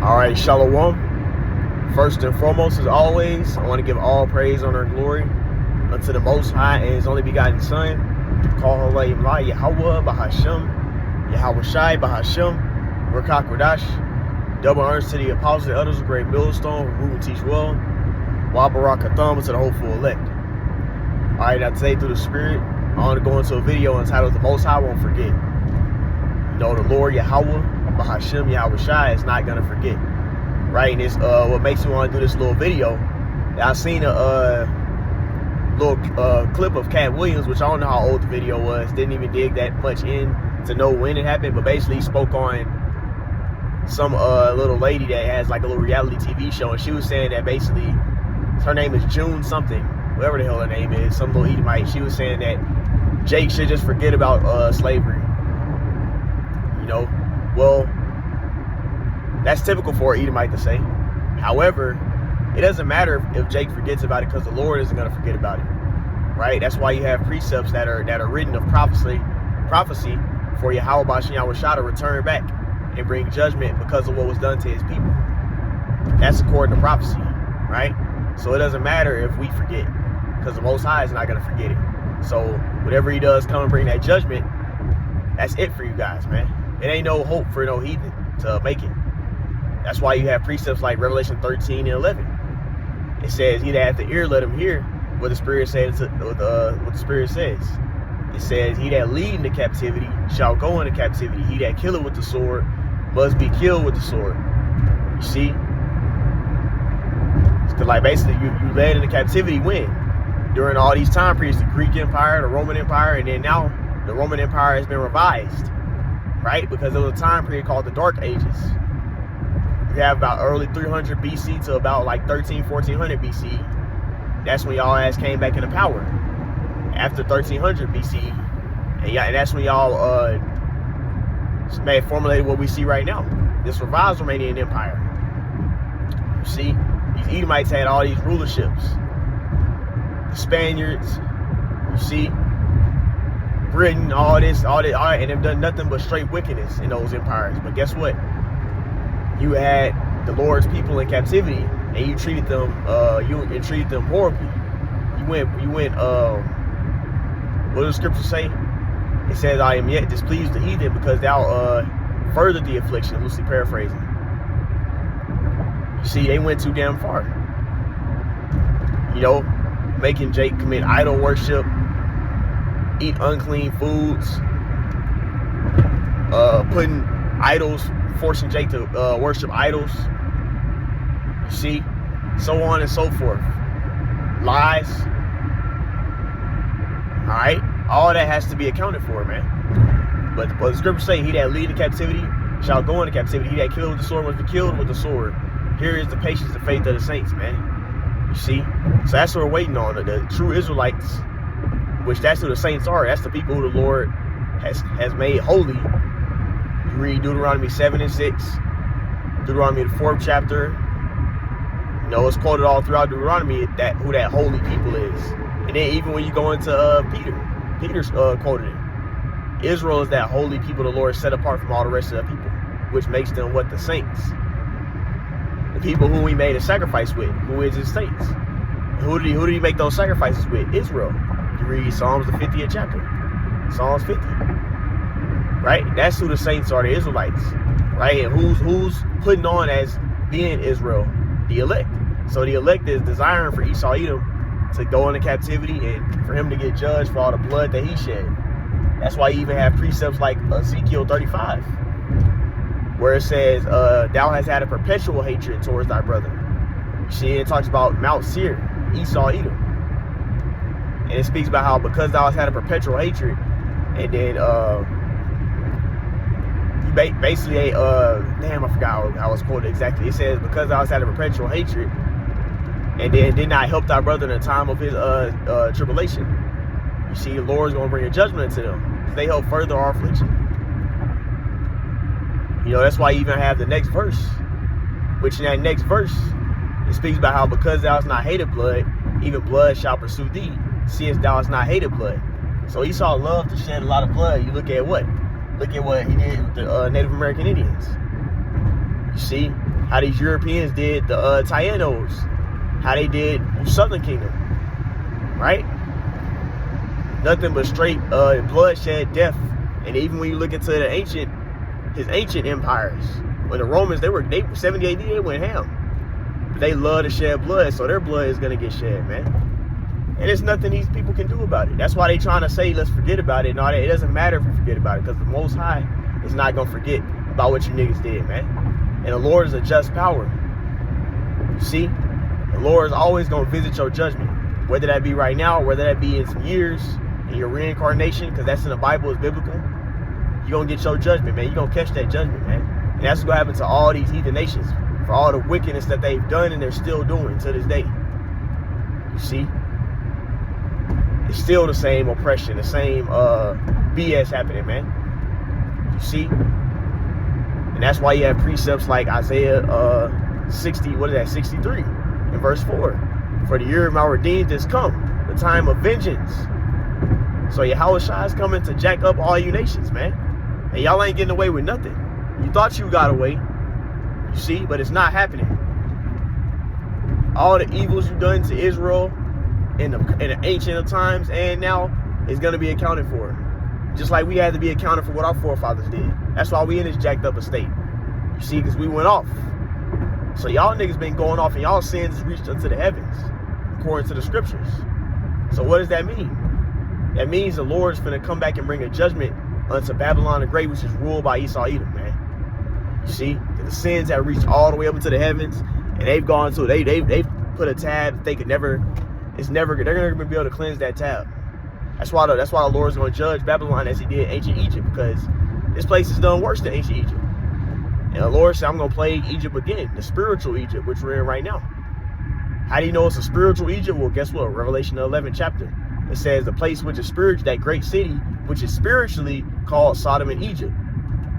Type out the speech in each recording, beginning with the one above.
Alright, Shalom. First and foremost, as always, I want to give all praise, honor, and glory unto the Most High and His only begotten Son. Call Halayim La Yahweh Bahashem, Yahweh Shai Bahashem, Rakak Radash. Double honors to the apostles and others of great millstone who rule and teach well. Wabarakatham to the hopeful elect. Alright, now today through the Spirit, I want to go into a video entitled The Most High Won't Forget. You know, the Lord Yahweh Bahashem Yahweh Shai is not gonna forget, right? And it's what makes me want to do this little video. I seen a little clip of Cat Williams, which I don't know how old the video was. Didn't even dig that much in to know when it happened, but basically he spoke on some little lady that has like a little reality TV show, and she was saying that basically her name is June something, whatever the hell her name is, some little Edomite. She was saying that Jake should just forget about slavery. You know, well, that's typical for an Edomite to say. However, it doesn't matter if Jake forgets about it, because the Lord isn't going to forget about it, right? That's why you have precepts that are written of prophecy for Yahweh Bashem Yahweh Shai to return back and bring judgment because of what was done to his people. That's according to prophecy, right? So it doesn't matter if we forget, because the Most High is not going to forget it. So whatever he does come and bring that judgment, that's it for you guys, man. It ain't no hope for no heathen to make it. That's why you have precepts like Revelation 13 and 11. It says, he that hath the ear, let him hear what the Spirit says. What the Spirit says. It says, he that lead into captivity shall go into captivity. He that killeth with the sword must be killed with the sword. You see? Because like basically you led into captivity when? During all these time periods, the Greek Empire, the Roman Empire, and then now the Roman Empire has been revised. Right? Because there was a time period called the Dark Ages. You have about early 300 BC to about like 1400 BC. That's when y'all ass came back into power. After 1300 BC. And that's when y'all formulated what we see right now. This revised Romanian Empire. You see, these Edomites had all these rulerships. The Spaniards, you see, Britain, all this, and they've done nothing but straight wickedness in those empires. But guess what? You had the Lord's people in captivity, and you treated them, horribly. You went. What does the scripture say? It says, "I am yet displeased to heathen, because thou furthered the affliction." Loosely paraphrasing. You see, they went too damn far. You know, making Jake commit idol worship, eat unclean foods, putting idols, forcing Jake to worship idols. You see, so on and so forth. Lies. All right, all that has to be accounted for, man. But the scriptures say, "He that lead in captivity shall go into captivity. He that killed with the sword must be killed with the sword." Here is the patience and faith of the saints, man. You see, so that's what we're waiting on. The true Israelites, which that's who the saints are. That's the people who the Lord has made holy. You read Deuteronomy 7 and 6, Deuteronomy the 4th chapter. You know, it's quoted all throughout Deuteronomy who that holy people is. And then even when you go into Peter's quoted it. Israel is that holy people the Lord set apart from all the rest of the people, which makes them what? The saints. The people who he made a sacrifice with, who is his saints. Who did he make those sacrifices with? Israel. You read Psalms the 50th chapter. Psalms 50. Right? That's who the saints are, the Israelites. Right? And who's putting on as being Israel? The elect. So the elect is desiring for Esau Edom to go into captivity and for him to get judged for all the blood that he shed. That's why you even have precepts like Ezekiel 35, where it says, thou hast had a perpetual hatred towards thy brother. You see, it talks about Mount Seir, Esau Edom. And it speaks about how because thou hast had a perpetual hatred, and then basically damn, I forgot how it's quoted exactly. It says, because thou hast had a perpetual hatred, and then did not help thy brother in the time of his tribulation. You see, the Lord's going to bring a judgment to them. They help further our affliction. You know, that's why you even have the next verse, which in that next verse, it speaks about how because thou hast not hated blood, even blood shall pursue thee. Seest thou hast not hated blood. So Esau loved to shed a lot of blood. You look at what? Look at what he did with the Native American Indians. You see? how these Europeans did the Taínos, how they did Southern Kingdom, right? Nothing but straight bloodshed, death. And even when you look into the his ancient empires, when the Romans, they 70 AD, they went ham. But they love to shed blood, so their blood is gonna get shed, man. And there's nothing these people can do about it. That's why they trying to say, let's forget about it. No, it doesn't matter if we forget about it, because the Most High is not gonna forget about what you niggas did, man. And the Lord is a just power. You see? The Lord is always gonna visit your judgment. Whether that be right now, or whether that be in some years, in your reincarnation, because that's in the Bible, is biblical. You're gonna get your judgment, man. You're gonna catch that judgment, man. And that's what's gonna happen to all these heathen nations, for all the wickedness that they've done and they're still doing to this day. You see? It's still the same oppression, the same BS happening, man. You see? And that's why you have precepts like Isaiah 63 in verse 4. For the year of my redeemed is come, the time of vengeance. So Yahushua is coming to jack up all you nations, man. And y'all ain't getting away with nothing. You thought you got away, you see, but it's not happening. All the evils you've done to Israel in the ancient of times and now is going to be accounted for. Just like we had to be accounted for what our forefathers did. That's why we in this jacked up estate. You see, because we went off. So y'all niggas been going off and y'all sins reached unto the heavens, according to the scriptures. So what does that mean? That means the Lord's finna come back and bring a judgment unto Babylon the Great, which is ruled by Esau Edom, man. You see, the sins have reached all the way up into the heavens, and they've gone to they've put a tab they could never. They're never gonna be able to cleanse that tab. That's why the Lord's gonna judge Babylon as he did ancient Egypt, because this place is done worse than ancient Egypt. And the Lord said, I'm gonna plague Egypt again, the spiritual Egypt, which we're in right now. How do you know it's a spiritual Egypt? Well, guess what? Revelation the 11th chapter. It says the place which is spiritual, that great city, which is spiritually called Sodom and Egypt.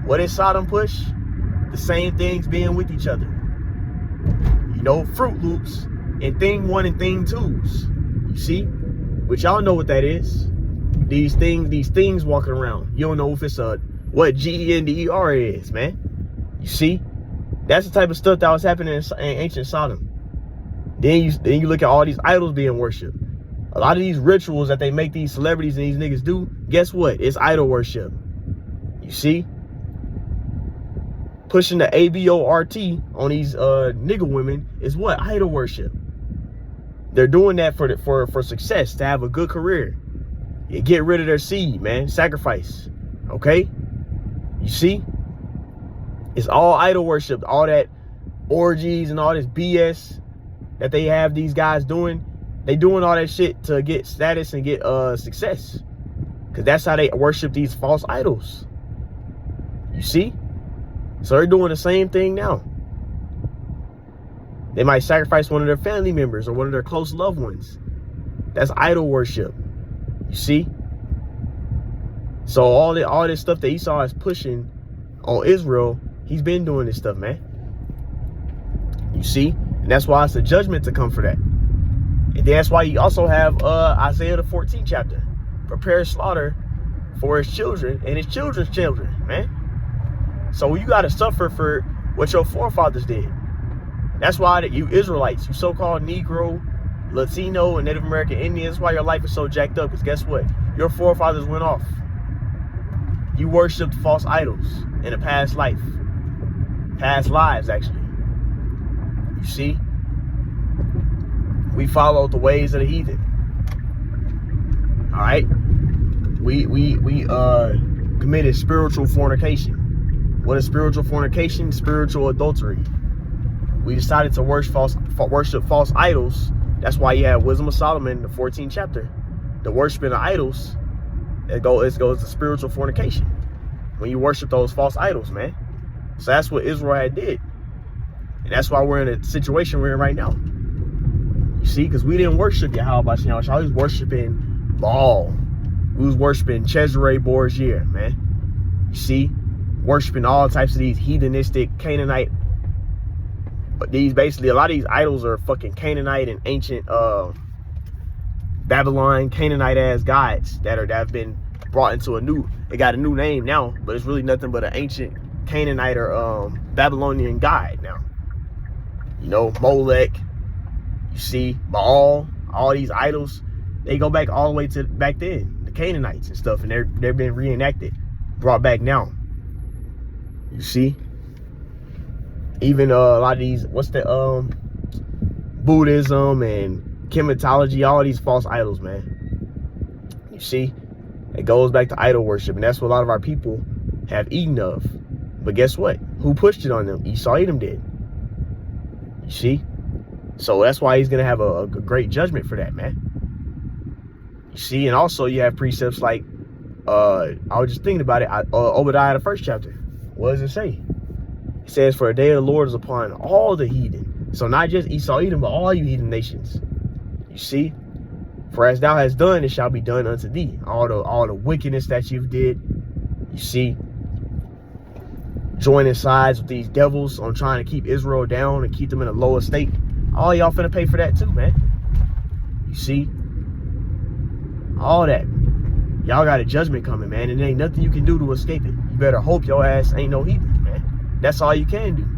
What is Sodom push? The same things being with each other. You know, Fruit Loops and Thing 1 and Thing 2s. You see? But y'all know what that is. These things walking around. You don't know if it's what GENDER is, man. You see? That's the type of stuff that was happening in ancient Sodom. Then you look at all these idols being worshipped. A lot of these rituals that they make these celebrities and these niggas do, guess what? It's idol worship. You see? Pushing the ABORT on these nigga women is what? Idol worship. They're doing that for success, to have a good career. You get rid of their seed, man. Sacrifice. Okay? You see? It's all idol worship. All that orgies and all this BS that they have these guys doing. They doing all that shit to get status and get success. Because that's how they worship these false idols. You see? So they're doing the same thing now. They might sacrifice one of their family members or one of their close loved ones. That's idol worship. You see? So all this stuff that Esau is pushing on Israel, he's been doing this stuff, man. You see? And that's why it's a judgment to come for that. And that's why you also have Isaiah the 14th chapter. Prepare slaughter for his children and his children's children, man. So you got to suffer for what your forefathers did. That's why you Israelites, you so-called Negro, Latino, and Native American Indians, that's why your life is so jacked up. Because guess what? Your forefathers went off. You worshipped false idols in a past life. Past lives, actually. You see? We followed the ways of the heathen. All right? We committed spiritual fornication. What is spiritual fornication? Spiritual adultery. We decided to worship false idols. That's why you have Wisdom of Solomon in the 14th chapter. The worshiping of idols, it goes to spiritual fornication. When you worship those false idols, man. So that's what Israel had did. And that's why we're in a situation we're in right now. You see, because we didn't worship Yahweh Shah. We was worshiping Baal. We was worshiping Cesare Borgia, man. You see, worshiping all types of these heathenistic Canaanite. But these basically, a lot of these idols are fucking Canaanite and ancient Babylon, Canaanite ass gods that have been brought into it got a new name now, but it's really nothing but an ancient Canaanite or Babylonian god now. You know, Molech, you see, Baal, all these idols, they go back all the way to back then, the Canaanites and stuff, and they're being reenacted, brought back now. You see? Even a lot of these, Buddhism and chematology, all these false idols, man. You see? It goes back to idol worship, and that's what a lot of our people have eaten of. But guess what? Who pushed it on them? Esau Edom did. You see? So that's why he's going to have a great judgment for that, man. You see? And also you have precepts like, I was just thinking about it, Obadiah, the 1st chapter. What does it say? It says, for the day of the Lord is upon all the heathen. So not just Esau Edom, but all you heathen nations. You see? For as thou hast done, it shall be done unto thee. All the wickedness that you've did. You see? Joining sides with these devils on trying to keep Israel down and keep them in a lower state. All y'all finna pay for that too, man. You see? All that. Y'all got a judgment coming, man, and there ain't nothing you can do to escape it. You better hope your ass ain't no heathen, man. That's all you can do.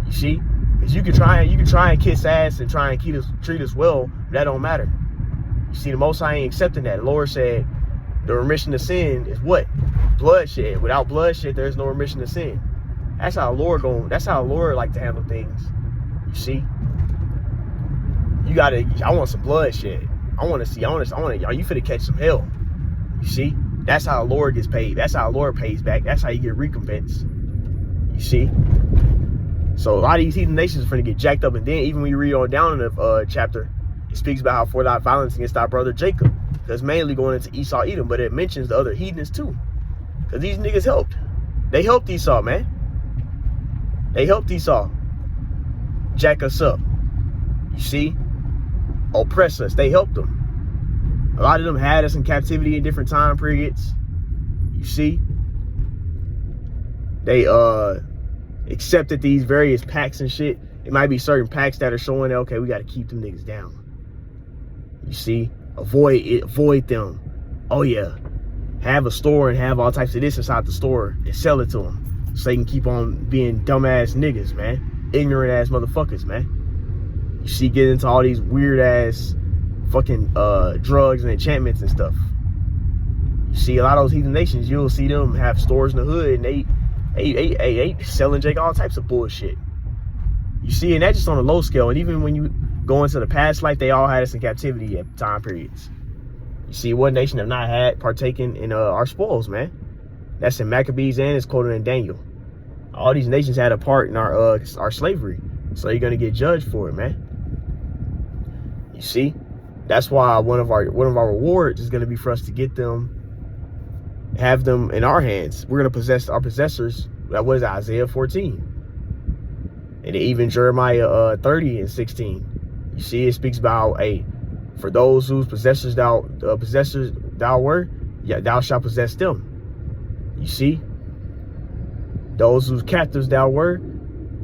You see? Because you can try and kiss ass and try and treat us well, but that don't matter. You see, the Most High ain't accepting that. The Lord said the remission of sin is what? Bloodshed. Without bloodshed, there's no remission of sin. That's how the Lord like to handle things. You see? I want some bloodshed. Are you finna catch some hell? You see? That's how the Lord gets paid. That's how the Lord pays back. That's how you get recompense. You see? So a lot of these heathen nations are finna get jacked up. And then even when you read on down in the chapter, it speaks about how for thy violence against thy brother Jacob. That's mainly going into Esau Edom, but it mentions the other heathens too. Because these niggas helped. They helped Esau, man. They helped Esau jack us up. You see? Oppress us. They helped them. A lot of them had us in captivity in different time periods. You see? They accepted these various pacts and shit. It might be certain pacts that are showing that, okay, we got to keep them niggas down. You see? Avoid them. Oh yeah. Have a store and have all types of this inside the store and sell it to them so they can keep on being dumbass niggas, man. Ignorant ass motherfuckers, man. You see, get into all these weird ass fucking drugs and enchantments and stuff. You see a lot of those heathen nations, you'll see them have stores in the hood and they selling Jake all types of bullshit. You see, and that's just on a low scale. And even when you go into the past life, they all had us in captivity at time periods. You see, what nation have not had partaken in our spoils, man? That's in Maccabees and it's quoted in Daniel. All these nations had a part in our slavery, so you're gonna get judged for it, man. You see, that's why one of our rewards is gonna be for us to get them, have them in our hands. We're gonna possess our possessors. That was Isaiah 14, and even Jeremiah 30 and 16. You see, it speaks about for those whose possessors thou were, yeah, thou shalt possess them. You see, those whose captives thou were,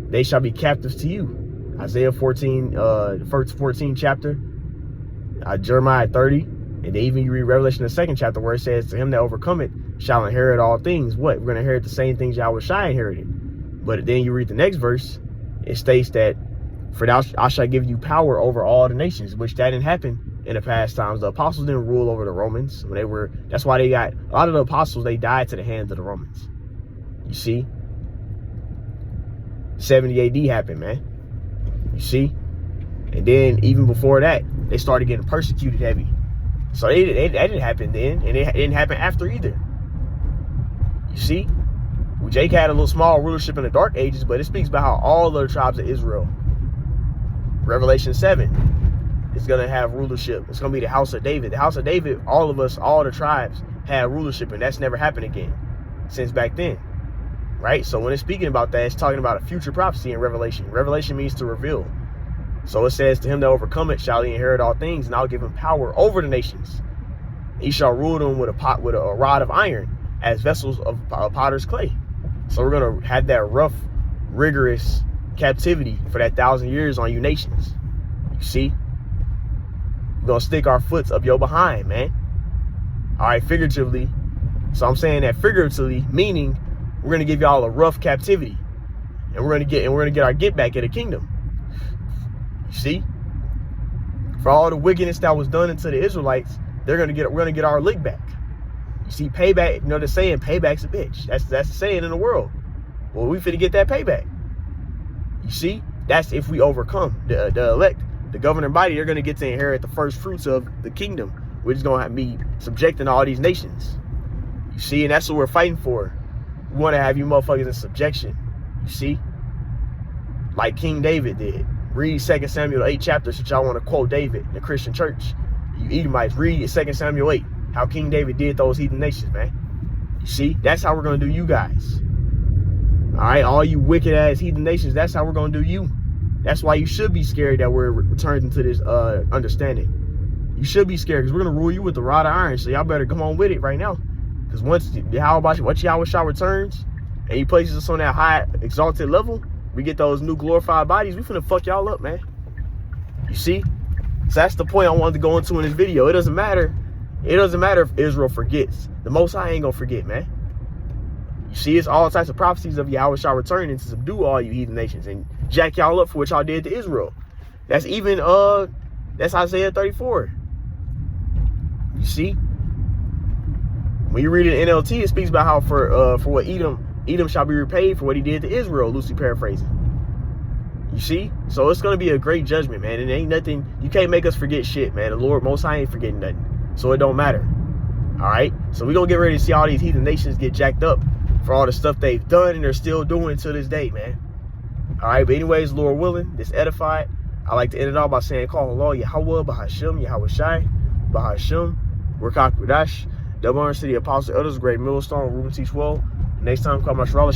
they shall be captives to you. Isaiah 14, the first 14 chapter, Jeremiah 30, and then even you read Revelation the 2nd chapter where it says, to him that overcometh shall inherit all things. What? We're going to inherit the same things Yahweh Shai inherited. But then you read the next verse, it states that for I shall give you power over all the nations, which that didn't happen in the past times. The apostles didn't rule over the Romans. That's why they got, a lot of the apostles, they died to the hands of the Romans. You see? 70 AD happened, man. You see? And then even before that, they started getting persecuted heavy. So that didn't happen then, and it didn't happen after either. You see? Jake had a little small rulership in the Dark Ages, but it speaks about how all the tribes of Israel, Revelation 7, is going to have rulership. It's going to be the house of David. The house of David, all of us, all the tribes had rulership, and that's never happened again since back then. Right? So when it's speaking about that, it's talking about a future prophecy in Revelation. Revelation means to reveal. So it says, to him that overcometh shall he inherit all things, and I'll give him power over the nations. He shall rule them with a rod of iron, as vessels of potter's clay. So we're going to have that rough, rigorous captivity for that 1,000 years on you nations. You see? We're going to stick our foots up your behind, man. All right, figuratively. So I'm saying that figuratively, meaning we're going to give y'all a rough captivity. And we're going to get our get back in the kingdom. see? For all the wickedness that was done into the Israelites, we're gonna get our lick back. You see, payback, you know the saying, payback's a bitch. That's the saying in the world. Well, we finna get that payback. You see? That's if we overcome the elect, the governing body. They're gonna get to inherit the first fruits of the kingdom, which is gonna be subjecting all these nations. You see, and that's what we're fighting for. We want to have you motherfuckers in subjection. You see, like King David did. Read 2 Samuel 8 chapters that y'all want to quote David in the Christian church. You Edomites, read 2 Samuel 8. How King David did those heathen nations, man. You see, that's how we're gonna do you guys. All right, all you wicked ass heathen nations, that's how we're gonna do you. That's why you should be scared that we're returned into this understanding. You should be scared because we're gonna rule you with the rod of iron. So y'all better come on with it right now. Because once Yahweh Shah returns and he places us on that high exalted level, we get those new glorified bodies, we finna fuck y'all up, man. You see? So that's the point I wanted to go into in this video. It doesn't matter. It doesn't matter if Israel forgets. The Most High ain't gonna forget, man. You see, it's all types of prophecies of Yahweh Shah returning to subdue all you heathen nations and jack y'all up for what y'all did to Israel. That's even that's Isaiah 34. You see? When you read it in NLT, it speaks about how for what Edom shall be repaid for what he did to Israel, loosely paraphrasing. You see? So it's gonna be a great judgment, man. And ain't nothing, you can't make us forget shit, man. The Lord Most High ain't forgetting nothing. So it don't matter. Alright? So we're gonna get ready to see all these heathen nations get jacked up for all the stuff they've done and they're still doing to this day, man. Alright, but anyways, Lord willing, this edified. I like to end it all by saying, call Allah, Yahweh, Bahashim, Yahweh Shai, Bahashim, Rakak Radash, Double Honor City Apostle Elders, Great Millstone, Ruben Teach Well. Next time, call my Shalom.